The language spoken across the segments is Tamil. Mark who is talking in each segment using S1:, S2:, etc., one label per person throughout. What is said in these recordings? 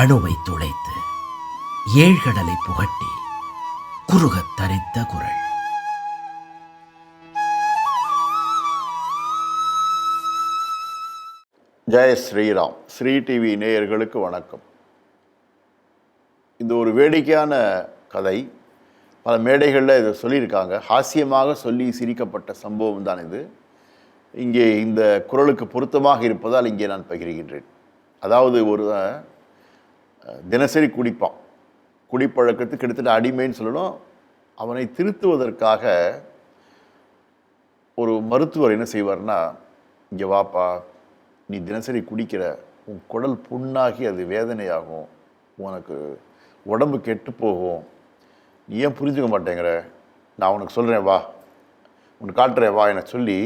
S1: அணுவை துளைத்து ஏழ்கடலை புகட்டி குறுகத் தரித்த குரல்.
S2: ஜெய ஸ்ரீராம். ஸ்ரீ டிவி நேயர்களுக்கு வணக்கம். இது ஒரு வேடிக்கையான கதை. பல மேடைகளில் இதை சொல்லியிருக்காங்க. ஹாஸ்யமாக சொல்லி சிரிக்கப்பட்ட சம்பவம் தான் இது. இங்கே இந்த குரலுக்கு பொருத்தமாக இருப்பதால் இங்கே நான் பகிர்கின்றேன். அதாவது ஒரு தினசரி குடிப்பான், குடிப்பழக்கத்துக்கு கிட்டத்தட்ட அடிமைன்னு சொல்லணும். அவனை திருத்துவதற்காக ஒரு மருத்துவர் என்ன செய்வார்னா, இங்கே வாப்பா, நீ தினசரி குடிக்கிற, உன் குடல் புண்ணாகி அது வேதனையாகும், உனக்கு உடம்பு கெட்டு போகும், நீ ஏன் புரிஞ்சுக்க மாட்டேங்கிற, நான் உனக்கு சொல்கிறேன் வா, உனக்கு காட்டுறேன் வா என சொல்லி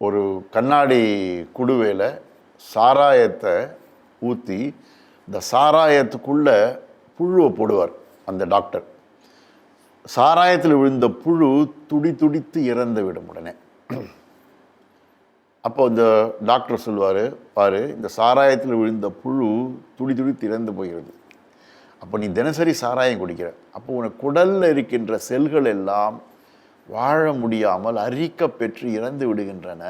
S2: ஒரு கண்ணாடி குடுவையில் சாராயத்தை ஊற்றி இந்த சாராயத்துக்குள்ளே புழுவை போடுவார் அந்த டாக்டர். சாராயத்தில் விழுந்த புழு துடி துடித்து இறந்து விடும் உடனே. அப்போ இந்த டாக்டர் சொல்லுவார், பாரு, இந்த சாராயத்தில் விழுந்த புழு துடி துடித்து இறந்து போகிறது. அப்போ நீ தினசரி சாராயம் குடிக்கிற, அப்போ உனக்கு குடலில் இருக்கின்ற செல்கள் எல்லாம் வாழ முடியாமல் அரிக்க பெற்று இறந்து விடுகின்றன.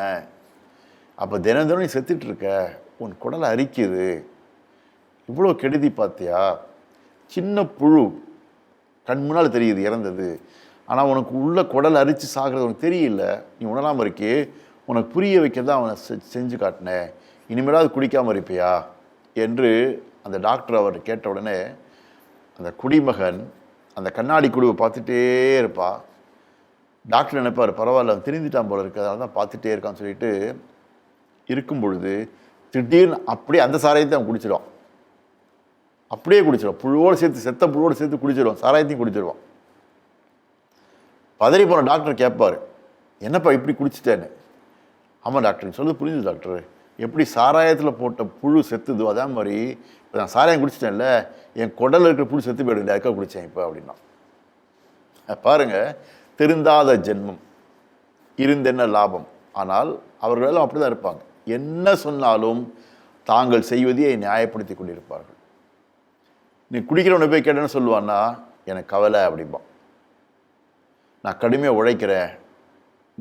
S2: அப்போ தினம் நீ செத்துட்ருக்க, உன் குடலை அரிக்குது, இவ்வளோ கெடுதி பார்த்தியா, சின்ன புழு கண் முன்னால் தெரியுது இறந்தது, ஆனால் உனக்கு உள்ள குடல் அரித்து சாகிறது உனக்கு தெரியல, நீ உணராமல் இருக்கே, உனக்கு புரிய வைக்க தான் அவனை செஞ்சு காட்டினேன், இனிமேலாவது குடிக்காமல் இருப்பியா என்று அந்த டாக்டர் அவர் கேட்ட உடனே அந்த குடிமகன் அந்த கண்ணாடி குழுவை பார்த்துட்டே இருப்பா. டாக்டர் நினைப்பார், பரவாயில்ல, அவன் திருந்திட்டான் போல இருக்கு, அதனால தான் பார்த்துட்டே இருக்கான்னு சொல்லிட்டு இருக்கும் பொழுது திடீர்னு அப்படியே அந்த சாராயத்தை அவன் குடிச்சிடுவான். அப்படியே குடிச்சிடுவான், புழுவோடு சேர்த்து, செத்த புழுவோடு சேர்த்து குடிச்சிடுவான், சாராயத்தையும் குடிச்சிடுவான். பதறி போன டாக்டர் கேட்பார், என்னப்பா இப்படி குடிச்சிட்டேன்னு. ஆமாம் டாக்டர், சொல்லு புரிஞ்சுது டாக்டர், எப்படி சாராயத்தில் போட்ட புழு செத்துதோ அதே மாதிரி இப்போ நான் சாராயம் குடிச்சிட்டேன்ல, என் குடலில் இருக்கிற புழு செத்து போயிடுது, அதுக்காக குடித்தேன் இப்போ அப்படின்னா. பாருங்கள், திருந்தாத ஜென்மம், இருந்தென்ன லாபம். ஆனால் அவர்களெல்லாம் அப்படி தான் இருப்பாங்க, என்ன சொன்னாலும் தாங்கள் செய்வதையே நியாயப்படுத்தி கொண்டிருப்பார்கள். நீ குடிக்கிறவனை போய் கேட்டேன்னு சொல்லுவான்னா, எனக்கு கவலை அப்படிம்பான், நான் கடுமையாக உழைக்கிறேன்,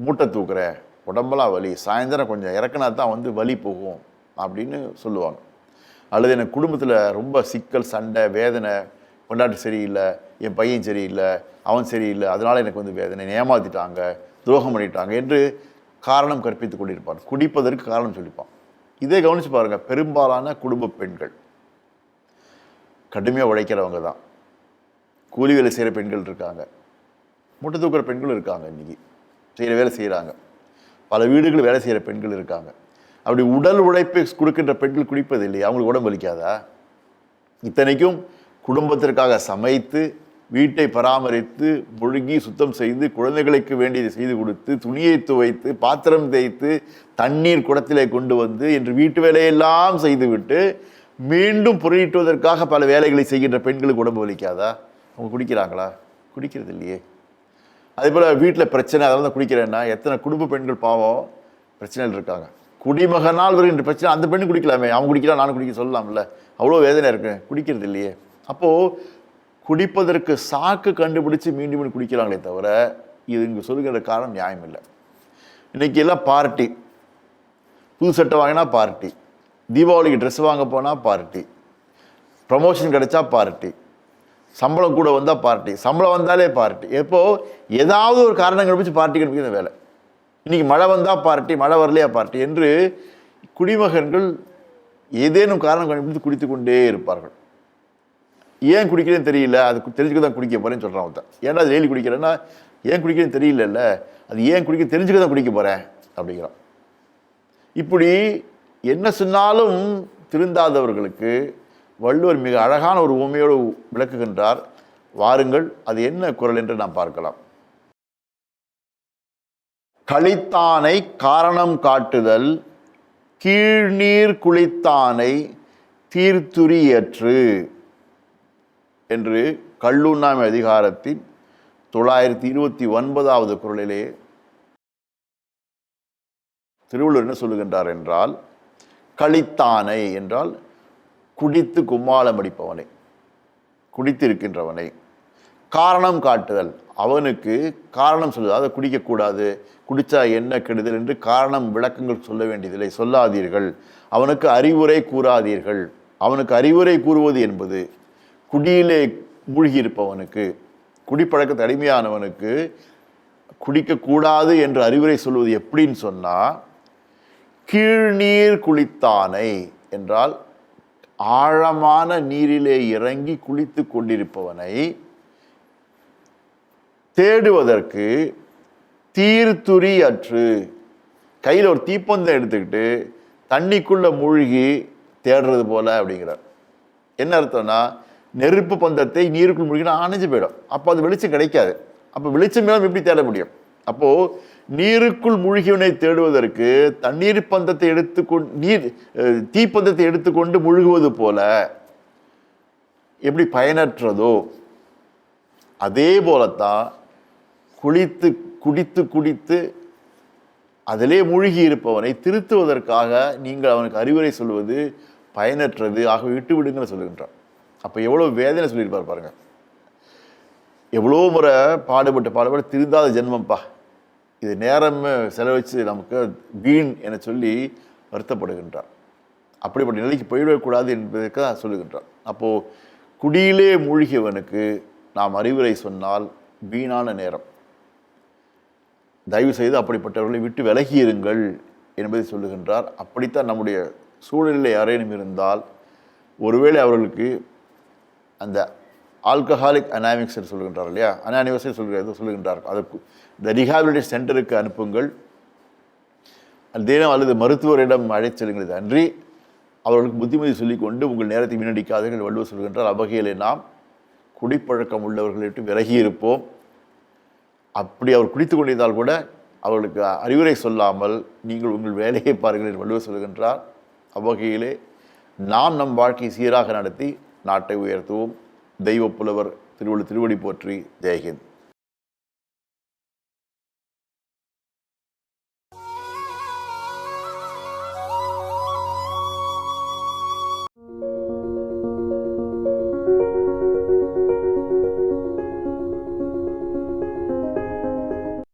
S2: மூட்டை தூக்குறேன், உடம்பெல்லாம் வலி, சாயந்தரம் கொஞ்சம் இறக்குனா தான் வந்து வலி போகும் அப்படின்னு சொல்லுவாங்க. அல்லது எனக்கு குடும்பத்தில் ரொம்ப சிக்கல், சண்டை, வேதனை, பொண்டாட்டி சரியில்லை, என் பையன் சரியில்லை, அவன் சரியில்லை, அதனால் எனக்கு வந்து வேதனை, ஏமாற்றிட்டாங்க, துரோகம் பண்ணிட்டாங்க என்று காரணம் கற்பித்து கொண்டிருப்பான். குடிப்பதற்கு காரணம் சொல்லிப்பான். இதே கவனித்து பாருங்கள், பெரும்பாலான குடும்ப பெண்கள் கடுமையாக உழைக்கிறவங்க தான். கூலி வேலை செய்கிற பெண்கள் இருக்காங்க, மூட்டை தூக்குற பெண்கள் இருக்காங்க, இன்றைக்கி செய்கிற வேலை செய்கிறாங்க, பல வீடுகள் வேலை செய்கிற பெண்கள் இருக்காங்க. அப்படி உடல் உழைப்பை கொடுக்கின்ற பெண்கள் குடிப்பது இல்லையா, அவங்களுக்கு உடம்பு வலிக்காதா? இத்தனைக்கும் குடும்பத்திற்காக சமைத்து, வீட்டை பராமரித்து, முழுகி சுத்தம் செய்து, குழந்தைகளுக்கு வேண்டியதை செய்து கொடுத்து, துணியை துவைத்து, பாத்திரம் தேய்த்து, தண்ணீர் குடத்திலே கொண்டு வந்து என்று வீட்டு வேலையெல்லாம் செய்துவிட்டு மீண்டும் பொருளீட்டுவதற்காக பல வேலைகளை செய்கின்ற பெண்களுக்கு உடம்பு வலிக்காதா? அவங்க குடிக்கிறாங்களா? குடிக்கிறது இல்லையே. அதே போல் வீட்டில் பிரச்சனை, அதெல்லாம் தான் குடிக்கிறேன்னா எத்தனை குடும்ப பெண்கள் பாவம் பிரச்சனைகள் இருக்காங்க. குடிமகனால் வருகின்ற பிரச்சனை, அந்த பெண்ணு குடிக்கலாமே, அவன் குடிக்கலாம், நானும் குடிக்க சொல்லலாம்ல, அவ்வளோ வேதனை இருக்கு, குடிக்கிறது இல்லையே. அப்போது குடிப்பதற்கு சாக்கு கண்டுபிடிச்சு மீண்டும் மீண்டும் குடிக்கிறாங்களே தவிர இது இங்கே சொல்லுகிற காரணம் நியாயம் இல்லை. இன்றைக்கி எல்லாம் பார்ட்டி, புது சட்டை வாங்கினா பார்ட்டி, தீபாவளிக்கு ட்ரெஸ் வாங்க போனால் பார்ட்டி, ப்ரமோஷன் கிடைச்சா பார்ட்டி, சம்பளம் கூட வந்தால் பார்ட்டி, சம்பளம் வந்தாலே பார்ட்டி, எப்போது ஏதாவது ஒரு காரணம் கண்டுபிடிச்சி பார்ட்டி கண்டுபிடிக்கிற வேலை. இன்றைக்கி மழை வந்தால் பார்ட்டி, மழை வரலையா பார்ட்டி என்று குடிமகன்கள் ஏதேனும் காரணம் கண்டுபிடித்து குடித்து கொண்டே இருப்பார்கள். ஏன் குடிக்கிறேன்னு தெரியல, அது தெரிஞ்சுக்க தான் குடிக்க போகிறேன்னு சொல்கிறான் ஒருத்தன். ஏன்னா அது டெய்லி குடிக்கிறேன்னா, ஏன் குடிக்கிறேன்னு தெரியல, அது ஏன் குடிக்க தெரிஞ்சுக்க தான் குடிக்க போகிறேன் அப்படிங்கிறான். இப்படி என்ன சொன்னாலும் திருந்தாதவர்களுக்கு வள்ளுவர் மிக அழகான ஒரு உண்மையோடு விளக்குகின்றார். வாருங்கள், அது என்ன குறள் என்று நாம் பார்க்கலாம். களித்தானை காரணம் காட்டுதல், கீழ்நீர் குளித்தானை தீர்த்துரியற்று என்று கல்லுண்ணாமை அதிகாரத்தின் 929வது குறளிலே திருவள்ளுவர் என்ன சொல்லுகின்றார் என்றால், களித்தானை என்றால் குடித்து கும்மாளம் அடிப்பவனை, குடித்து இருக்கின்றவனை. காரணம் காட்டுதல், அவனுக்கு காரணம் சொல்லுது, அதை குடிக்கக்கூடாது, குடித்தா என்ன கெடுதல் என்று காரணம் விளக்கங்கள் சொல்ல வேண்டியதில்லை, சொல்லாதீர்கள். அவனுக்கு அறிவுரை கூறாதீர்கள். அவனுக்கு அறிவுரை கூறுவது என்பது குடியிலே மூழ்கியிருப்பவனுக்கு, குடிப்பழக்கத்தை அடிமையானவனுக்கு குடிக்கக்கூடாது என்று அறிவுரை சொல்வது எப்படின்னு சொன்னால், கீழ்நீர் குளித்தானை என்றால் ஆழமான நீரிலே இறங்கி குளித்து கொண்டிருப்பவனை தேடுவதற்கு தீர்த்துரி அற்று, கையில் ஒரு தீப்பந்தம் எடுத்துக்கிட்டு தண்ணிக்குள்ள மூழ்கி தேடுறது போல அப்படிங்கிறார். என்ன அர்த்தம்னா, நெருப்பு பந்தத்தை நீருக்குள் மூழ்கினா அணைஞ்சு போயிடும், அப்போ அது வெளிச்சம் கிடைக்காது. அப்போ வெளிச்சம் மேலும் எப்படி தேட முடியும்? அப்போ நீருக்குள் மூழ்கியவனை தேடுவதற்கு தண்ணீர் பந்தத்தை எடுத்துக்கொண்டு தீப்பந்தத்தை எடுத்துக்கொண்டு மூழ்குவது போல எப்படி பயனற்றதோ அதே போலத்தான் குடித்து அதிலே மூழ்கி இருப்பவனை திருத்துவதற்காக நீங்கள் அவனுக்கு அறிவுரை சொல்வது பயனற்றது, ஆக விட்டு விடுங்கன்னு சொல்லுகின்றான். அப்போ எவ்வளோ வேதனை சொல்லியிருப்பார் பாருங்க. எவ்வளோ முறை பாடுபட்டு திருந்தாத ஜென்மம்ப்பா, இது நேரம் செலவழித்து நமக்கு வீண் என சொல்லி வருத்தப்படுகின்றார். அப்படிப்பட்ட நிலைக்கு போயிடக்கூடாது என்பதற்காக சொல்லுகின்றார். அப்போது குடியிலே மூழ்கியவனுக்கு நாம் அறிவுரை சொன்னால் வீணான நேரம். தயவு செய்து அப்படிப்பட்டவர்களை விட்டு விலகி இருங்கள் என்பதை சொல்லுகின்றார். அப்படித்தான் நம்முடைய சூழலில் யாரேனும் இருந்தால், ஒருவேளை அவர்களுக்கு அந்த ஆல்கஹாலிக் அனாமிக்ஸ் சொல்லுகின்றார் இல்லையா, அனானிவஸை சொல்லுகின்றார், அதற்கு இந்த ரீஹாபிலிட்டேஷன் சென்டருக்கு அனுப்புங்கள், தினம் அல்லது மருத்துவரிடம் அழைத்து செல்லுங்கள். அன்றி அவர்களுக்கு புத்திமதி சொல்லிக்கொண்டு உங்கள் நேரத்தை வீணடிக்காதீர்கள் வள்ளுவர் சொல்கின்றார். அவ்வகையிலே நாம் குடிப்பழக்கம் உள்ளவர்களை விட்டு விலகி இருப்போம். அப்படி அவர் குடித்து கொண்டிருந்தால் கூட அவர்களுக்கு அறிவுரை சொல்லாமல் நீங்கள் உங்கள் வேலையை பாருங்கள் என்று வள்ளுவர் சொல்கின்றார். அவ்வகையிலே நாம் நம் வாழ்க்கையை சீராக நடத்தி நாட்டை உயர்த்துவோம். தெய்வ புலவர் திருவடி போற்றி. ஜெய்ஹிந்த்.